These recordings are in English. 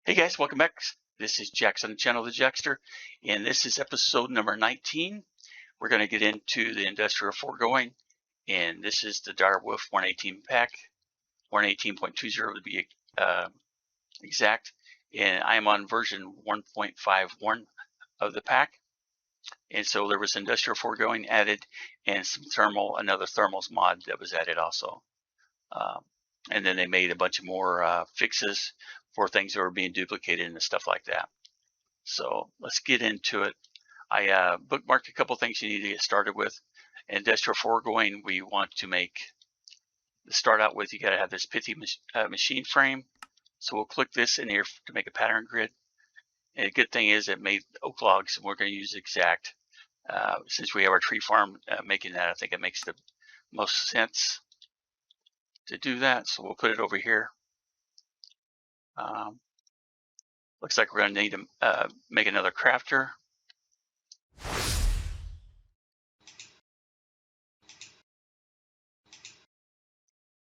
Hey guys, welcome back. This is Jax on the channel, The Jaxster, and this is episode number 19. We're going to get into the Industrial Foregoing, and this is the Direwolf 118 pack, 118.20 to be exact, and I am on version 1.51 of the pack. And so there was Industrial Foregoing added, and some another thermals mod that was added also. And then they made a bunch of more fixes for things that were being duplicated and stuff like that. So let's get into it. I bookmarked a couple things you need to get started with. Industrial Foregoing, we want to start out with, you got to have this pithy machine frame. So we'll click this in here to make a pattern grid. And the good thing is it made oak logs, and we're going to use exact. Since we have our tree farm making that, I think it makes the most sense to do that. So we'll put it over here. Looks like we're going to need to make another crafter.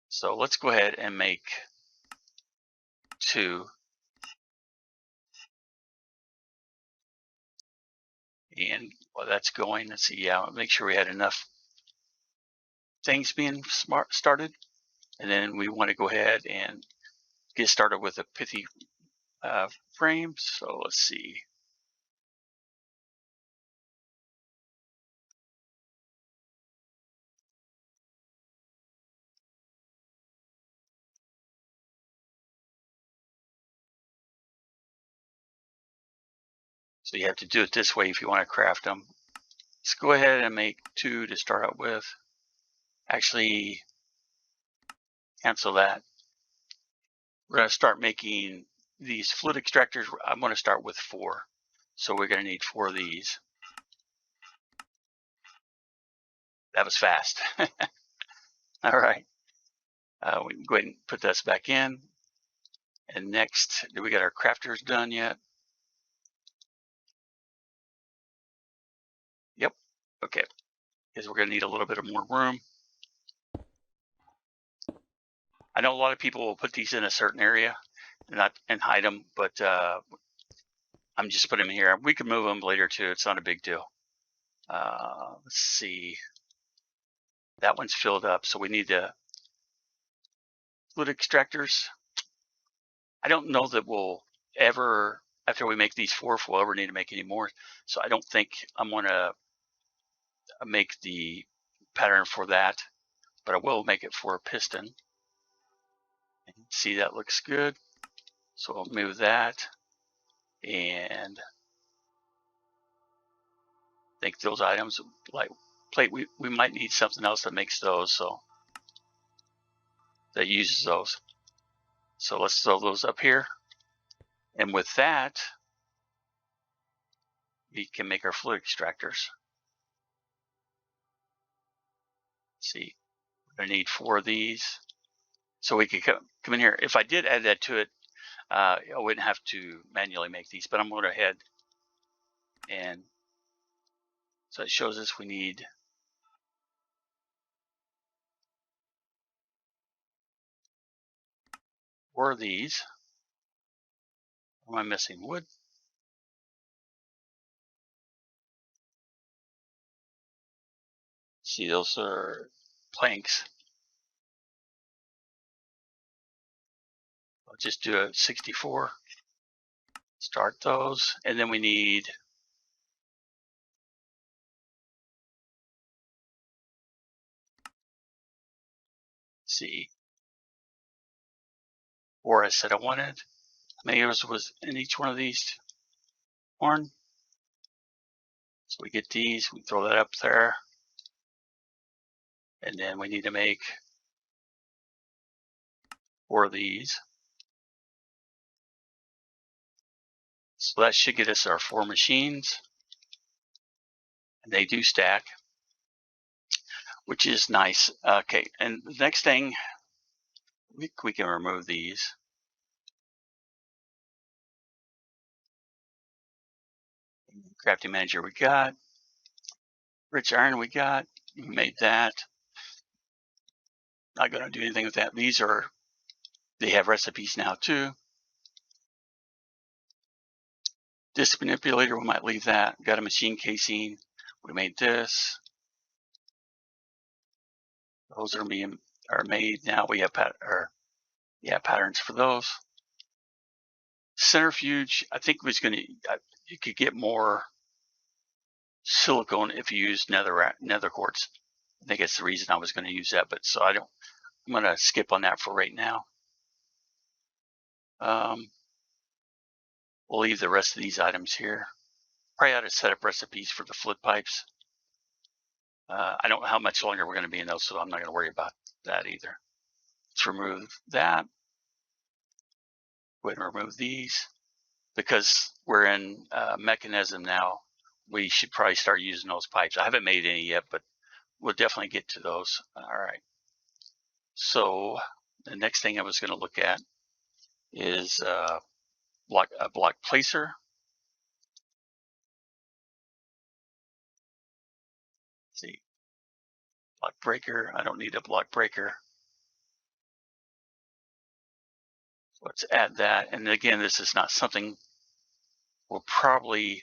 So let's go ahead and make 2. And while that's going, let's see, make sure we had enough things being started. And then we want to go ahead and get started with a pithy frame. So let's see. So you have to do it this way if you want to craft them. Let's go ahead and make 2 to start out with. Actually, cancel that. We're going to start making these fluid extractors. I'm going to start with 4. So we're going to need 4 of these. That was fast. All right. We can go ahead and put this back in. And next, do we got our crafters done yet? Yep. Okay. Because we're going to need a little bit of more room. I know a lot of people will put these in a certain area and hide them, but I'm just putting them here. We can move them later too. It's not a big deal. Let's see. That one's filled up, so we need the fluid extractors. I don't know that we'll ever, after we make these 4, if we'll ever need to make any more. So I don't think I'm going to make the pattern for that, but I will make it for a piston. See, that looks good. So I'll move that, and I think those items like plate, we might need something else that makes those, so that uses those. So let's throw those up here, and with that we can make our fluid extractors. Let's see, we're gonna need 4 of these, so we could come in here. If I did add that to it, I wouldn't have to manually make these, but I'm going to go ahead, and so it shows us we need 4 of these. What am I missing? Wood. See, those are planks. I'll just do a 64. Start those, and then we need see 4 I said I wanted. How many was in each one of these? 1. So we get these, we throw that up there, and then we need to make 4 of these. So that should get us our 4 machines, and they do stack, which is nice. Okay, and the next thing, we can remove these. Crafting manager we got. Rich iron we got. We made that. Not going to do anything with that. These are, they have recipes now too. Disc manipulator, we might leave that. Got a machine casing. We made this. Those are made now. We have patterns for those. Centrifuge, I think was going to, you could get more silicone if you use nether quartz. I think that's the reason I was going to use that, but so I'm going to skip on that for right now. We'll leave the rest of these items here. Probably ought to set up recipes for the flood pipes. I don't know how much longer we're going to be in those, so I'm not going to worry about that either. Let's remove that. Go ahead and remove these. Because we're in mechanism now, we should probably start using those pipes. I haven't made any yet, but we'll definitely get to those. All right. So the next thing I was going to look at is a block placer. Let's see, block breaker. I don't need a block breaker. Let's add that. And again, this is not something we'll probably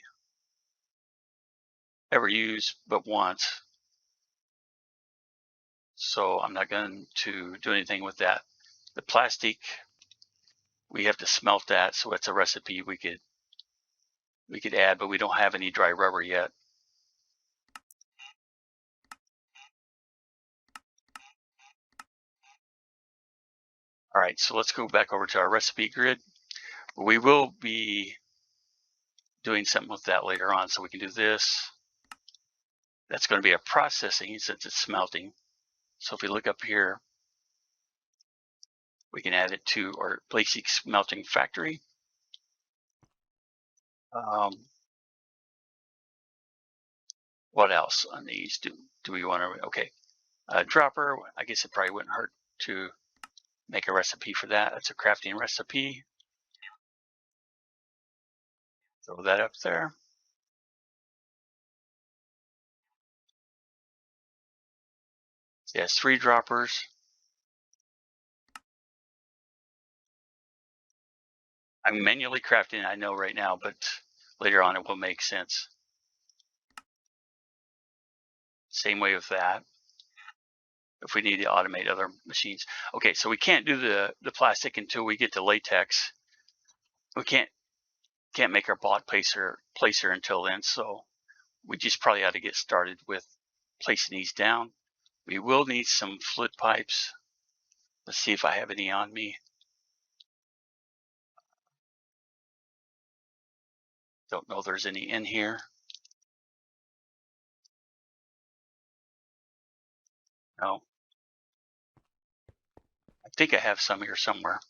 ever use but once. So I'm not going to do anything with that. The plastic, we have to smelt that, so it's a recipe we could add, but we don't have any dry rubber yet. All right, so let's go back over to our recipe grid. We will be doing something with that later on, so we can do this. That's going to be a processing since it's smelting. So if we look up here, we can add it to our basic smelting factory. What else on these do we want to? Okay, dropper. I guess it probably wouldn't hurt to make a recipe for that. It's a crafting recipe. Throw that up there. Yes, 3 droppers. I'm manually crafting, I know right now, but later on it will make sense. Same way with that. If we need to automate other machines. Okay, so we can't do the plastic until we get to latex. We can't make our block placer until then, so we just probably ought to get started with placing these down. We will need some flood pipes. Let's see if I have any on me. Don't know if there's any in here. No. I think I have some here somewhere.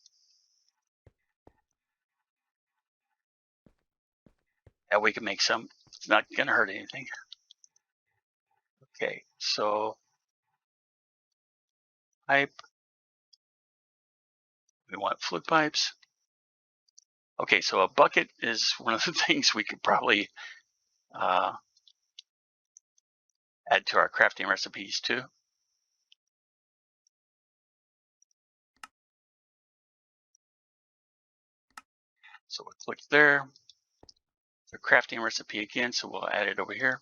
Yeah, we can make some. It's not going to hurt anything. Okay, so pipe. We want flood pipes. Okay, so a bucket is one of the things we could probably add to our crafting recipes too. So we'll click there. The crafting recipe again, so we'll add it over here.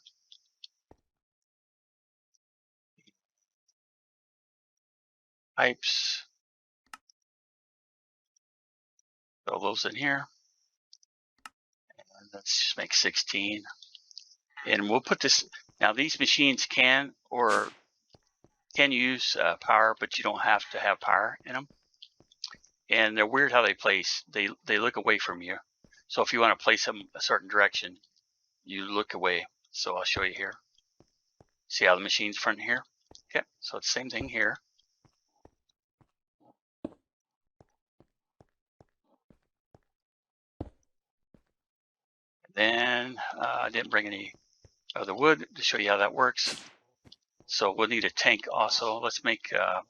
Pipes. Throw those in here. And let's just make 16. And we'll put this, now these machines can use power, but you don't have to have power in them. And they're weird how they place. They look away from you. So if you want to place them a certain direction, you look away. So I'll show you here. See how the machine's front here? Okay, so it's the same thing here. Then I didn't bring any other wood to show you how that works. So we'll need a tank also. Let's make, I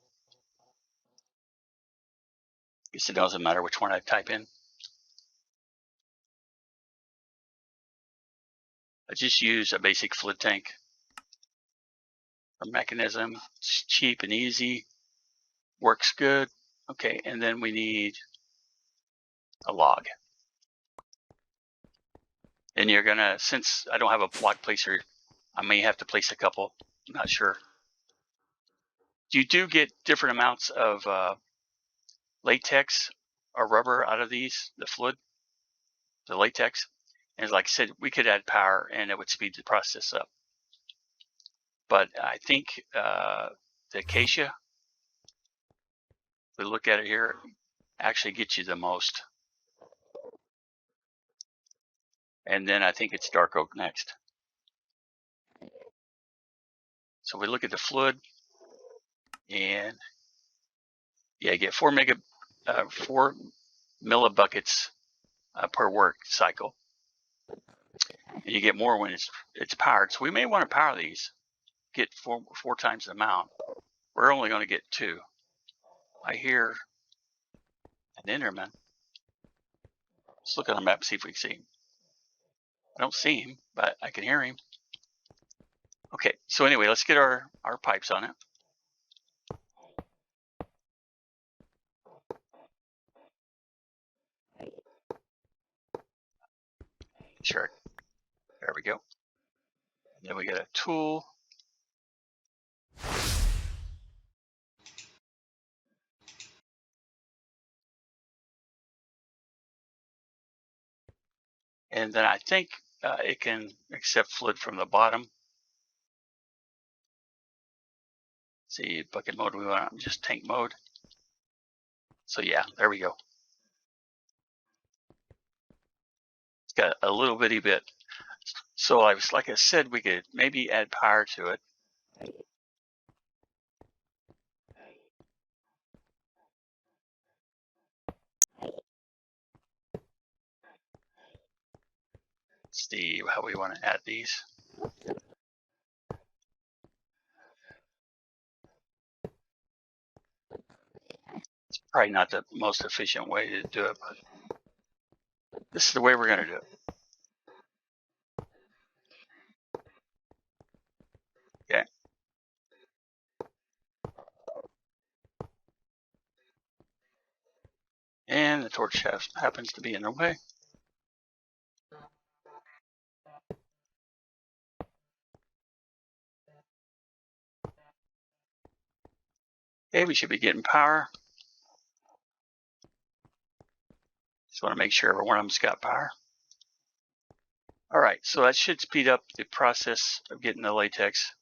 guess it doesn't matter which one I type in. I just use a basic flood tank or mechanism. It's cheap and easy, works good. Okay, and then we need a log. And you're gonna, since I don't have a block placer, I may have to place a couple. I'm not sure. You do get different amounts of latex or rubber out of these, the fluid, the latex. And like I said, we could add power and it would speed the process up. But I think the acacia, if we look at it here, actually gets you the most. And then I think it's dark oak next. So we look at the fluid, and yeah, you get 4 millibuckets per work cycle. And you get more when it's powered. So we may want to power these, get four times the amount. We're only going to get 2. I hear an Enderman. Let's look on the map, see if we can see him. I don't see him, but I can hear him. Okay, so anyway, let's get our pipes on it. Sure. There we go. And then we get a tool. And then I think it can accept fluid from the bottom. See, bucket mode, we want just tank mode. So yeah, there we go. It's got a little bitty bit. So like I said, we could maybe add power to it. See how we want to add these. It's probably not the most efficient way to do it, but this is the way we're going to do it. Okay. And the torch shaft happens to be in the way. Okay, we should be getting power. Just want to make sure every one of them's got power. All right, so that should speed up the process of getting the latex.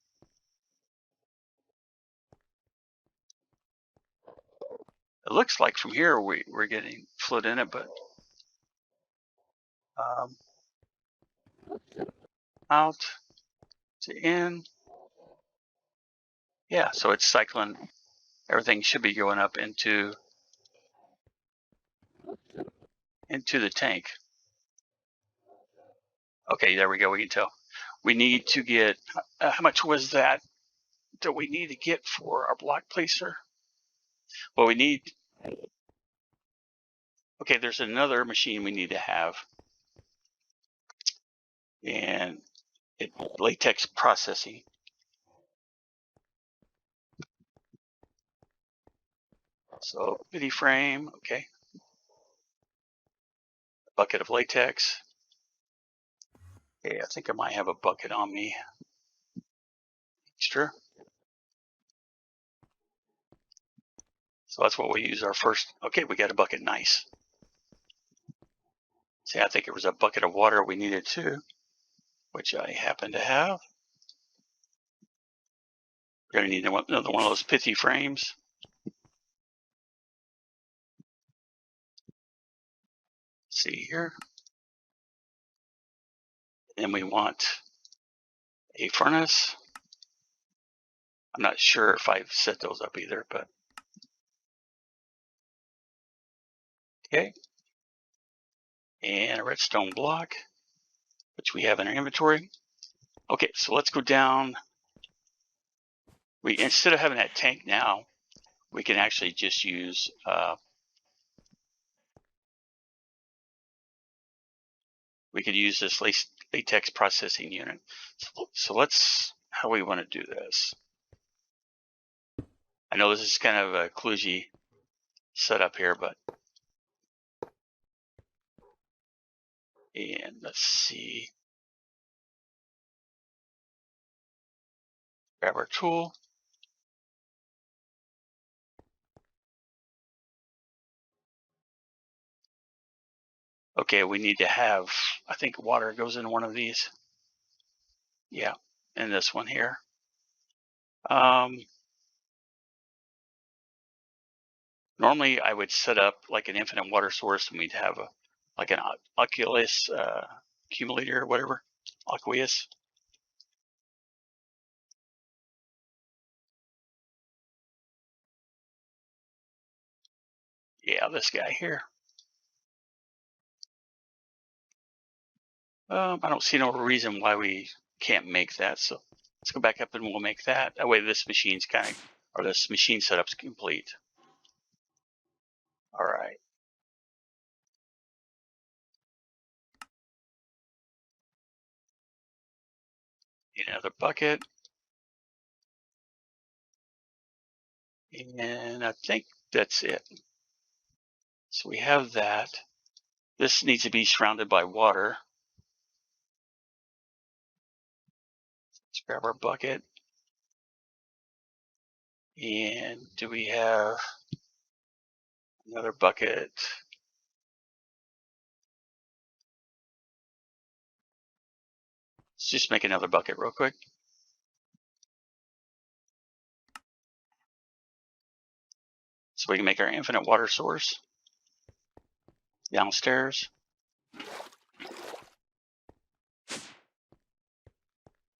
It looks like from here we're getting fluid in it, but out to in. Yeah, so it's cycling. Everything should be going up into the tank. Okay, there we go. We can tell. We need to get, how much was that we need to get for our block placer? Well, we need, okay, there's another machine we need to have. And latex processing. So bitty frame, okay. Bucket of latex. Okay, I think I might have a bucket on me. Extra. So that's what we use our first. Okay, we got a bucket, nice. See, I think it was a bucket of water we needed too, which I happen to have. We're gonna need another one of those pithy frames. Let's see here. And we want a furnace. I'm not sure if I've set those up either, but okay. And a redstone block, which we have in our inventory. Okay, so let's go down. We, instead of having that tank now, we can actually just use we could use this latex processing unit. So let's, how we want to do this. I know this is kind of a kludgy setup here, but And let's see. Grab our tool. Okay, we need to have, I think water goes in one of these. Yeah, and this one here. Normally I would set up like an infinite water source, and we'd have like an Oculus accumulator or whatever, Aqueous. Yeah, this guy here. I don't see no reason why we can't make that. So let's go back up and we'll make that. That way this machine's this machine setup's complete. All right. Need another bucket. And I think that's it. So we have that. This needs to be surrounded by water. Let's grab our bucket. And do we have another bucket? Let's just make another bucket real quick. So we can make our infinite water source downstairs.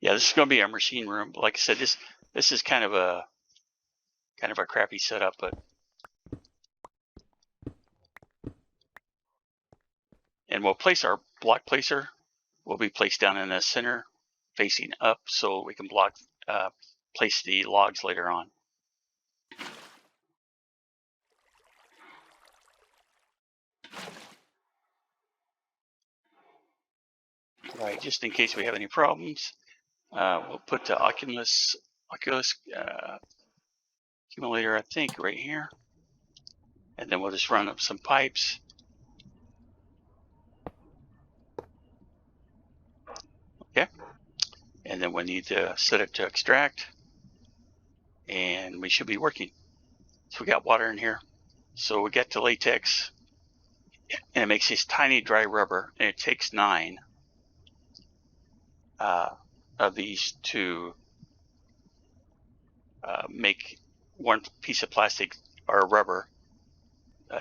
Yeah, this is going to be our machine room. Like I said, this is kind of a crappy setup, but and we'll place our block placer. Will be placed down in the center, facing up, so we can place the logs later on. All right, just in case we have any problems, we'll put the Oculus accumulator, I think, right here. And then we'll just run up some pipes. Okay. And then we need to set it to extract. And we should be working. So we got water in here. So we get to latex. And it makes this tiny dry rubber. And it takes 9 of these to make one piece of plastic or rubber,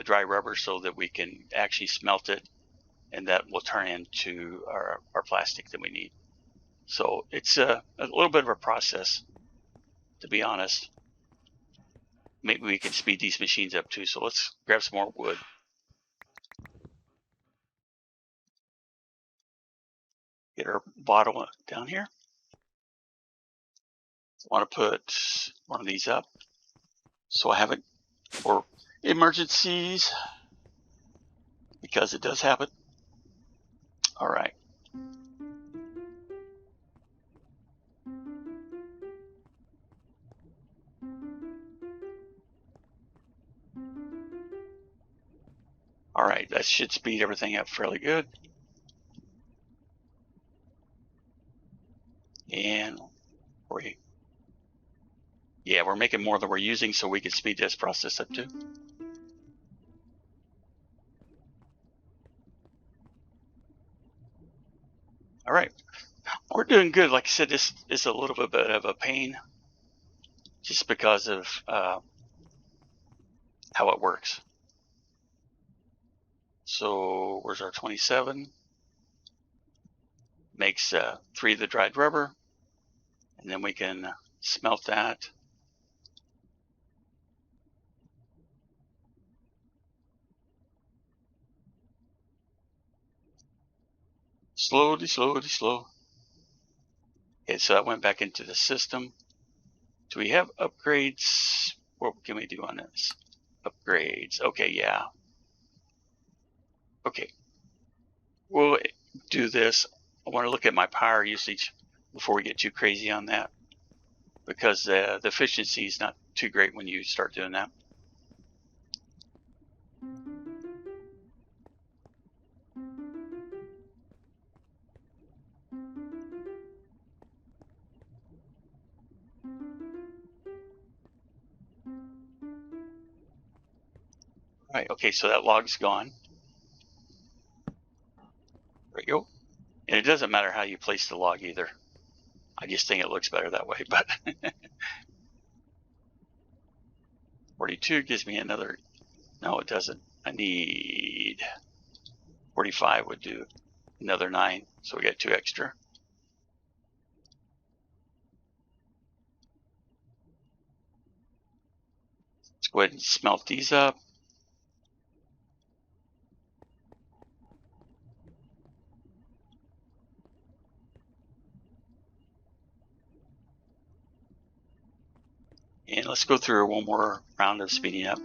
dry rubber, so that we can actually smelt it, and that will turn into our plastic that we need. So it's a little bit of a process, to be honest. Maybe we can speed these machines up too. So let's grab some more wood. Get our bottle down here. I want to put one of these up so I have it for emergencies, because it does happen. All right. All right, that should speed everything up fairly good. And we're making more than we're using, so we can speed this process up too. All right, we're doing good. Like I said, this is a little bit of a pain, just because of how it works. So where's our 27? Makes 3 of the dried rubber, and then we can smelt that. Slowly, slowly, slow. Okay, so that went back into the system. Do we have upgrades? What can we do on this? Upgrades. Okay, yeah. Okay. We'll do this. I want to look at my power usage before we get too crazy on that, because the efficiency is not too great when you start doing that. Right, okay, so that log's gone. There we go. And it doesn't matter how you place the log either. I just think it looks better that way, but 42 gives me another, no it doesn't. I need 45 would do another 9, so we got 2 extra. Let's go ahead and smelt these up. And let's go through one more round of speeding up.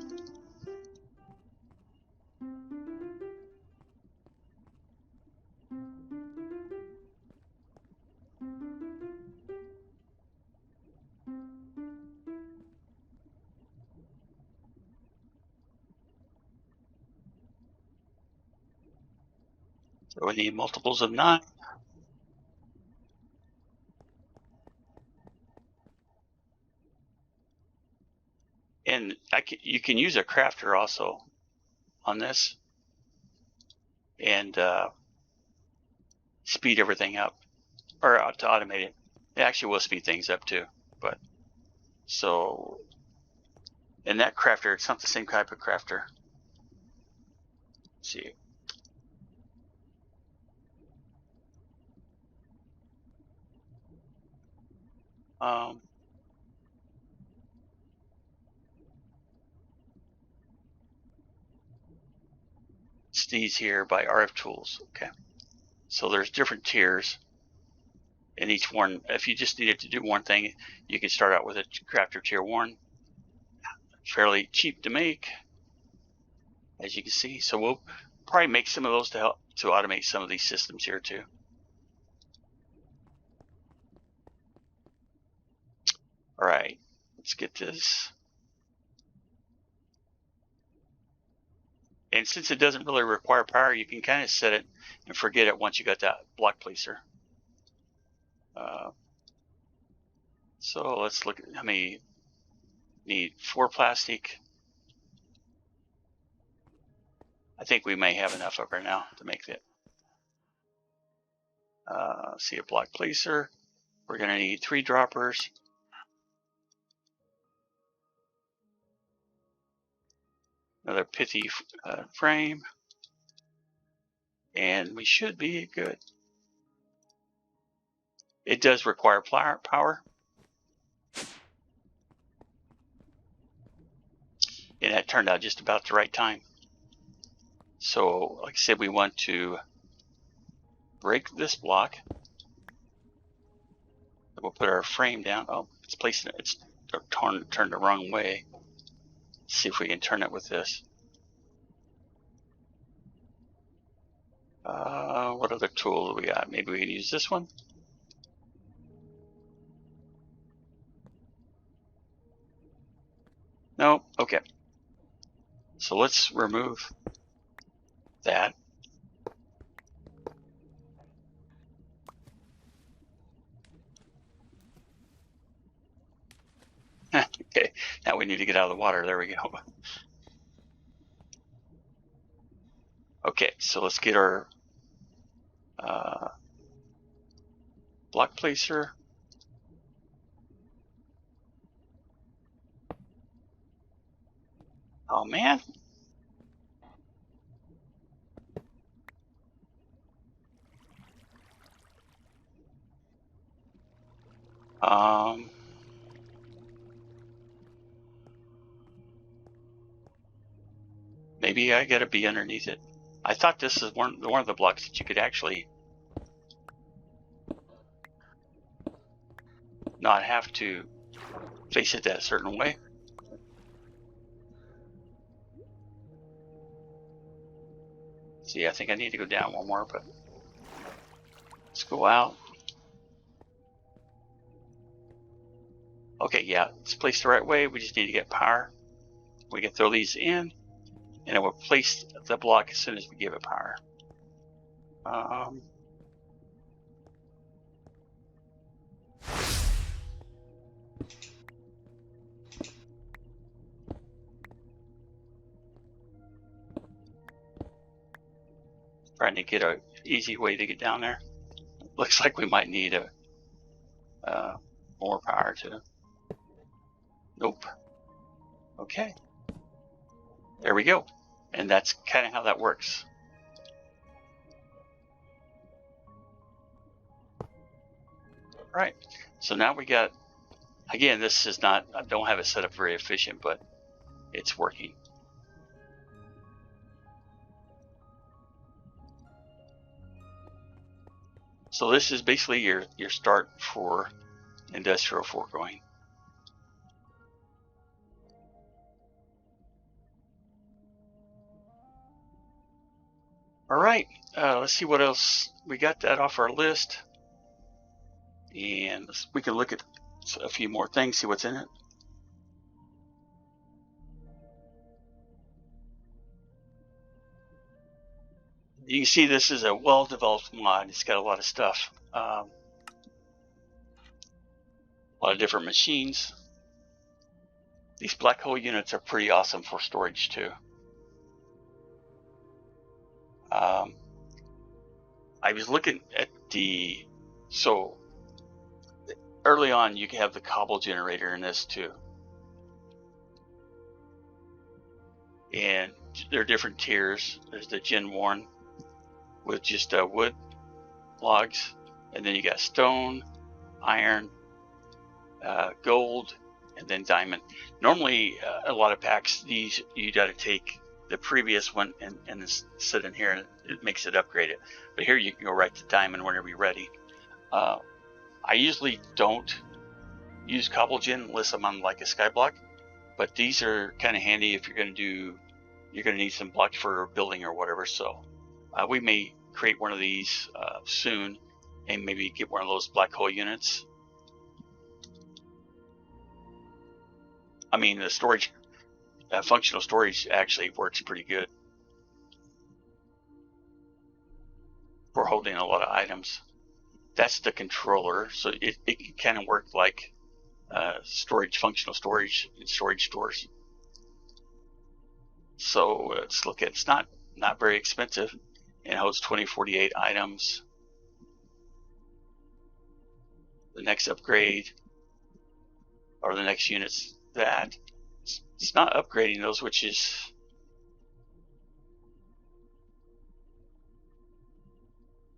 So we need multiples of 9. And you can use a crafter also on this and speed everything up, or to automate it. It actually will speed things up too. But so, and that crafter, it's not the same type of crafter. Let's see. It's these here by RF Tools. Okay. So there's different tiers. And each one, if you just needed to do one thing, you could start out with a crafter tier 1. Fairly cheap to make, as you can see. So we'll probably make some of those to help to automate some of these systems here too. All right, let's get this. And since it doesn't really require power, you can kind of set it and forget it once you got that block placer. So let's look at how many. Need 4 plastic. I think we may have enough of her now to make it. See a block placer. We're going to need 3 droppers. Another pithy frame. And we should be good. It does require power. And that turned out just about the right time. So, like I said, we want to break this block. We'll put our frame down. Oh, it's placed. It's turned the wrong way. Let's see if we can turn it with this. What other tool do we got? Maybe we can use this one. No. Okay. So let's remove that. Okay, now we need to get out of the water. There we go. Okay, so let's get our block placer. Oh man. Maybe I gotta be underneath it. I thought this is one of the blocks that you could actually not have to face it that certain way. See, I think I need to go down one more, but let's go out. Okay, yeah, it's placed the right way. We just need to get power. We can throw these in, and it will place the block as soon as we give it power. Trying to get an easy way to get down there. Looks like we might need more power to. Nope. Okay. There we go. And that's kind of how that works. All right. So now we got, again, this is not, I don't have it set up very efficient, but it's working. So this is basically your start for Industrial Foregoing. All right, let's see what else. We got that off our list. And we can look at a few more things, see what's in it. You can see this is a well-developed mod. It's got a lot of stuff. A lot of different machines. These black hole units are pretty awesome for storage too. I was looking at so early on you can have the cobble generator in this too. And there are different tiers. There's the Gen 1 with just wood logs, and then you got stone, iron, gold, and then diamond. Normally a lot of packs, these you got to take the previous one and sit in here, and it makes it upgraded. But here you can go right to diamond whenever you're ready. I usually don't use cobble gen unless I'm on like a skyblock, but these are kind of handy if you're going to need some blocks for building or whatever. So we may create one of these soon and maybe get one of those black hole units. I mean, the storage, functional storage actually works pretty good for holding a lot of items. That's the controller, so it can kind of work like storage, functional storage in storage stores. So let's look at, it's not very expensive, and it holds 2048 items. The next upgrade, or the next unit's that. It's not upgrading those, which is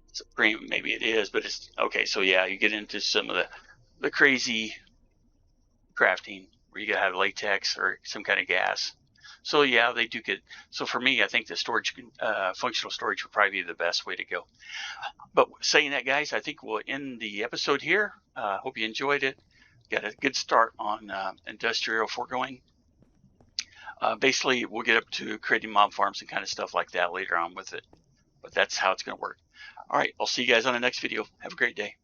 it's a premium. Maybe it is, but it's okay. So yeah, you get into some of the crazy crafting where you gotta have latex or some kind of gas. So yeah, they do get. So for me, I think the storage, functional storage would probably be the best way to go. But saying that, guys, I think we'll end the episode here. Hope you enjoyed it. Got a good start on Industrial Foregoing. Basically, we'll get up to creating mob farms and kind of stuff like that later on with it. But that's how it's going to work. All right, I'll see you guys on the next video. Have a great day.